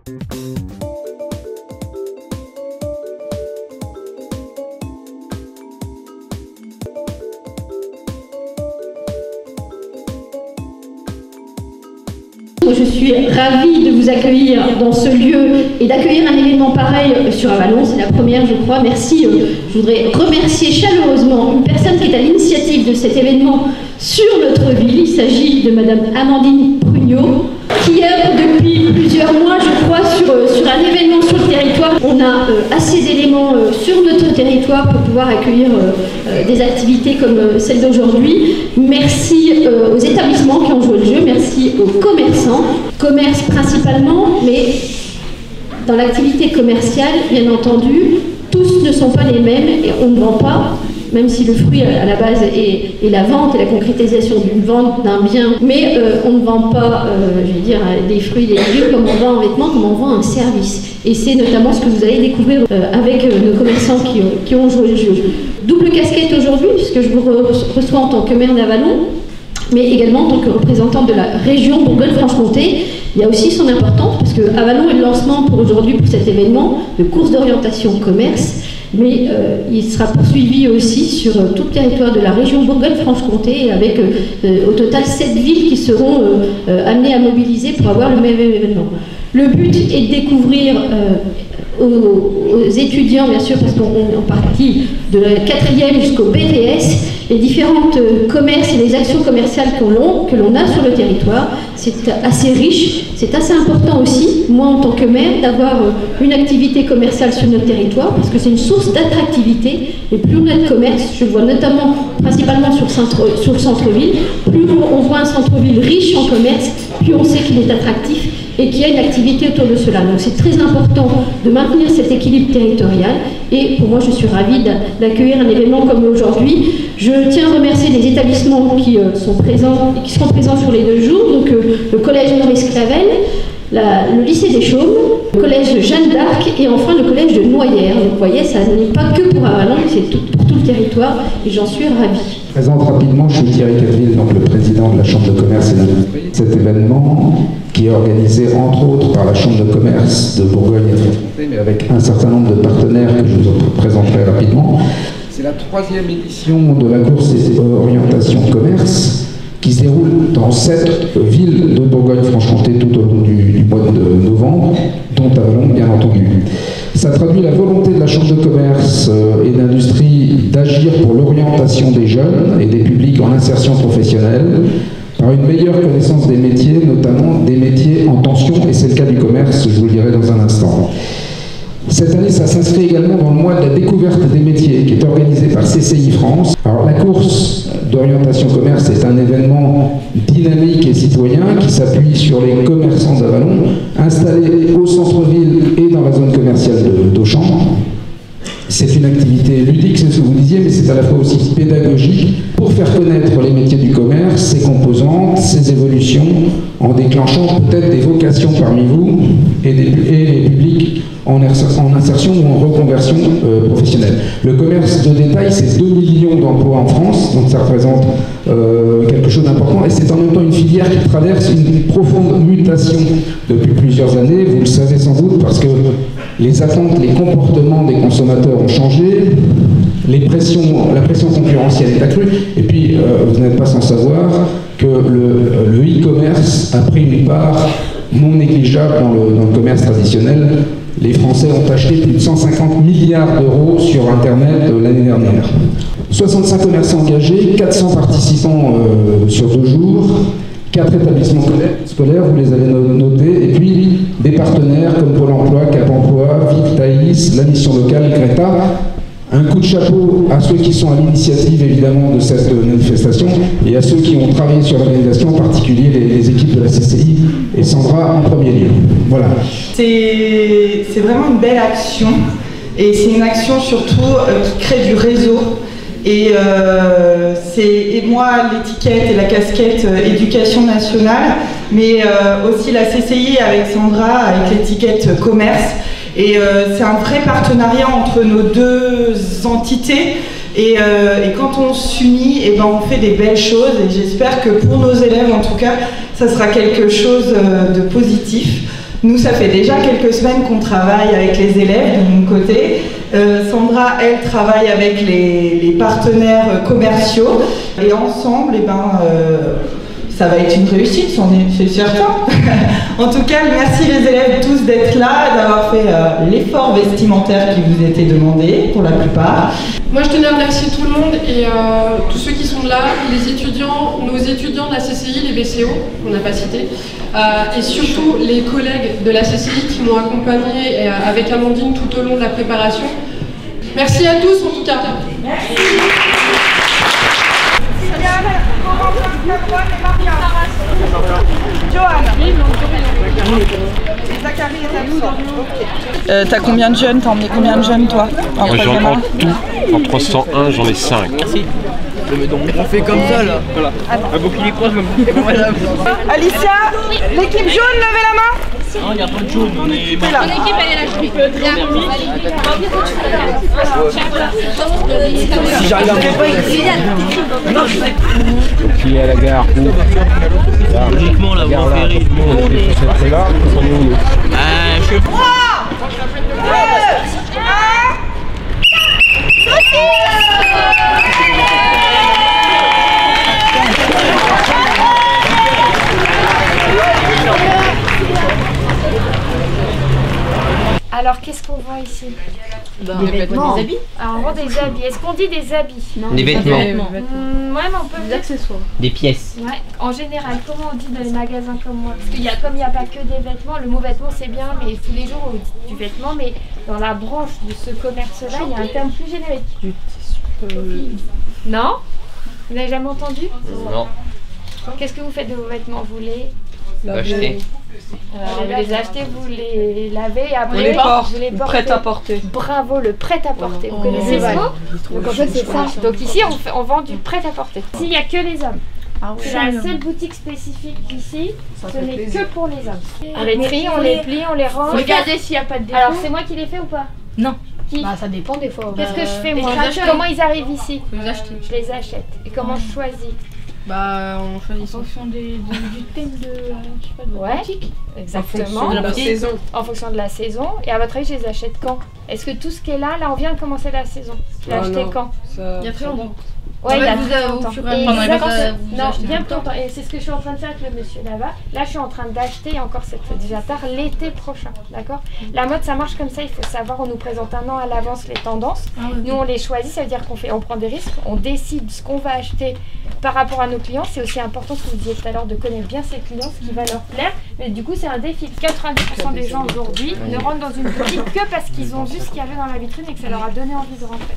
Je suis ravie de vous accueillir dans ce lieu et d'accueillir un événement pareil sur Avallon. C'est la première, je crois. Merci. Je voudrais remercier chaleureusement une personne qui est à l'initiative de cet événement sur notre ville. Il s'agit de Madame Amandine Prugnot, qui œuvre depuis plusieurs mois, je crois, sur un événement sur le territoire. On a assez d'éléments sur notre territoire pour pouvoir accueillir des activités comme celle d'aujourd'hui. Merci aux établissements qui ont joué le jeu, merci aux commerçants, commerce principalement, mais dans l'activité commerciale, bien entendu, tous ne sont pas les mêmes et on ne vend pas, même si le fruit à la base est la vente et la concrétisation d'une vente d'un bien, mais on ne vend pas, je vais dire, des fruits et des légumes comme on vend un vêtement, comme on vend un service. Et c'est notamment ce que vous allez découvrir avec nos commerçants qui ont joué le jeu. Double casquette aujourd'hui, puisque je vous reçois en tant que maire d'Avallon, mais également en tant que représentante de la région Bourgogne-Franche-Comté. Il y a aussi son importance, parce que Avallon est le lancement pour aujourd'hui, pour cet événement, de course d'orientation commerce, mais il sera poursuivi aussi sur tout le territoire de la région Bourgogne-Franche-Comté, avec au total 7 villes qui seront amenées à mobiliser pour avoir le même événement. Le but est de découvrir aux étudiants, bien sûr, parce qu'on est en partie de la 4e jusqu'au BTS, les différentes commerces et les actions commerciales que l'on a sur le territoire. C'est assez riche, c'est assez important aussi, moi en tant que maire, d'avoir une activité commerciale sur notre territoire, parce que c'est une source d'attractivité, et plus on a de commerce, je le vois notamment, principalement sur le centre-ville, plus on voit un centre-ville riche en commerce, plus on sait qu'il est attractif, et qu'il y a une activité autour de cela. Donc c'est très important de maintenir cet équilibre territorial et pour moi je suis ravie d'accueillir un événement comme aujourd'hui. Je tiens à remercier les établissements qui sont présents et qui seront présents sur les 2 jours, donc le collège Maurice Clavel, le lycée des Chaumes, le collège Jeanne d'Arc et enfin le collège de Noyères. Donc vous voyez, ça n'est pas que pour Avallon, c'est pour tout le territoire et j'en suis ravie. Je présente rapidement, je suis Thierry Catville, donc le président de la Chambre de commerce et d'industrie. Cet événement qui est organisé entre autres par la Chambre de commerce de Bourgogne et Franche-Comté, mais avec un certain nombre de partenaires que je vous présenterai rapidement. C'est la 3e édition de la course des orientations commerce qui se déroule dans 7 villes de Bourgogne-Franche-Comté tout au long du mois de novembre, dont Avallon bien entendu. Ça traduit la volonté de la Chambre de commerce et d'industrie d'agir pour l'orientation des jeunes et des publics en insertion professionnelle, par une meilleure connaissance des métiers, notamment des métiers en tension, et c'est le cas du commerce, je vous le dirai dans un instant. Cette année, ça s'inscrit également dans le mois de la découverte des métiers, qui est organisé par CCI France. Alors, la course d'orientation commerce est un événement dynamique et citoyen qui s'appuie sur les commerçants d'Avallon, installés au centre-ville et dans la zone commerciale d'Auchan. C'est une activité ludique, c'est ce que vous disiez, mais c'est à la fois aussi pédagogique pour faire connaître les métiers du commerce, ses composantes, ses évolutions, en déclenchant peut-être des vocations parmi vous et les publics en insertion ou en reconversion professionnelle. Le commerce de détail, c'est 2 millions d'emplois en France, donc ça représente quelque chose d'important, et c'est en même temps une filière qui traverse une profonde mutation depuis plusieurs années, vous le savez sans doute, parce que les attentes, les comportements des consommateurs ont changé, la pression concurrentielle est accrue, et puis vous n'êtes pas sans savoir que le e-commerce a pris une part non négligeable dans le commerce traditionnel. Les Français ont acheté plus de 150 milliards d'euros sur Internet l'année dernière. 65 commerçants engagés, 400 participants sur 2 jours, 4 établissements scolaires, vous les avez notés, et puis des partenaires comme Pôle emploi, Cap emploi, Vive Thaïs, la mission locale, Greta. Un coup de chapeau à ceux qui sont à l'initiative évidemment de cette manifestation et à ceux qui ont travaillé sur l'organisation, en particulier les équipes de la CCI et Sandra en premier lieu. Voilà. C'est vraiment une belle action et c'est une action surtout qui crée du réseau. Et moi, l'étiquette et la casquette éducation nationale, mais aussi la CCI avec Sandra, avec l'étiquette commerce. Et c'est un vrai partenariat entre nos 2 entités. Et quand on s'unit, on fait des belles choses. Et j'espère que pour nos élèves, en tout cas, ça sera quelque chose de positif. Nous, ça fait déjà quelques semaines qu'on travaille avec les élèves de mon côté. Sandra, elle, travaille avec les partenaires commerciaux. Et ensemble, ça va être une réussite, c'est certain. En tout cas, merci les élèves tous d'être là, d'avoir fait l'effort vestimentaire qui vous était demandé pour la plupart. Moi, je tenais à remercier tout le monde et tous ceux qui sont là, les étudiants, nos étudiants de la CCI, les BCO, on n'a pas cité, et surtout les collègues de la CCI qui m'ont accompagné avec Amandine tout au long de la préparation. Merci à tous en tout cas. Merci. T'as combien de jeunes? T'as emmené combien de jeunes toi? Moi j'en tout, en 301 j'en ai 5. Merci. On fait comme ça là. Voilà. Un bouclier croise comme Alicia, l'équipe jaune, levez la main. Non, il n'y a pas de jaune, on est là. L'équipe elle est là. Si j'arrive à Qui est à la gare. logiquement là, on va faire C'est là, on est où? je sais pas. Alors qu'est-ce qu'on vend ici? Des vêtements. Des habits. Alors on vend des habits. Est-ce qu'on dit des habits? Non, des vêtements. Ouais, mais on peut Des dire. accessoires. Des pièces. Ouais. En général, comment on dit dans les magasins comme moi? Parce qu'il y a, comme il n'y a pas que des vêtements, le mot vêtement c'est bien, mais tous les jours on dit du vêtement, mais dans la branche de ce commerce-là, il y a un terme plus générique. Non? Vous n'avez jamais entendu? Non. Qu'est-ce que vous faites de vos vêtements? Vous les Acheter. vous les achetez, vous les lavez et après vous les portez. Prêt à porter. Bravo, le prêt-à-porter. Vous connaissez ce mot? Donc en fait c'est ça. Donc ici on vend du prêt-à-porter. Ici il n'y a que les hommes. C'est la seule boutique spécifique ici, ce n'est que pour les hommes. On les trie, on les plie, on les range. Regardez s'il n'y a pas de défaut. Alors c'est moi qui les fais ou pas? Non. Qui? Bah ça dépend des fois. Qu'est-ce que je fais moi? créateurs. Comment ils arrivent ici? Faut les acheter. Je les achète. Et comment je choisis? Bah on choisit en fonction du thème de, je sais pas, de Ouais. boutique. Exactement. de la saison. En fonction de la saison. Et à votre avis, je les achète quand? Est-ce que tout ce qui est là, on vient de commencer la saison. Tu l'as acheté quand? Il y a très longtemps. Ouais, il y a vous très avez- longtemps. au fur et à mesure, pendant les vacances, vous Non, achetez bien tout le longtemps. Et c'est ce que je suis en train de faire avec le monsieur là-bas. Là, je suis en train d'acheter, et encore c'est déjà tard, l'été prochain. D'accord? La mode, ça marche comme ça. Il faut savoir, on nous présente un an à l'avance les tendances. Nous, on les choisit. Ça veut dire on prend des risques. On décide ce qu'on va acheter par rapport à nos clients. C'est aussi important, ce que vous disiez tout à l'heure, de connaître bien ses clients, ce qui va leur plaire. Mais du coup, c'est un défi. 90% des gens aujourd'hui ne rentrent dans une boutique que parce qu'ils ont vu ce qu'il y avait dans la vitrine et que ça leur a donné envie de rentrer.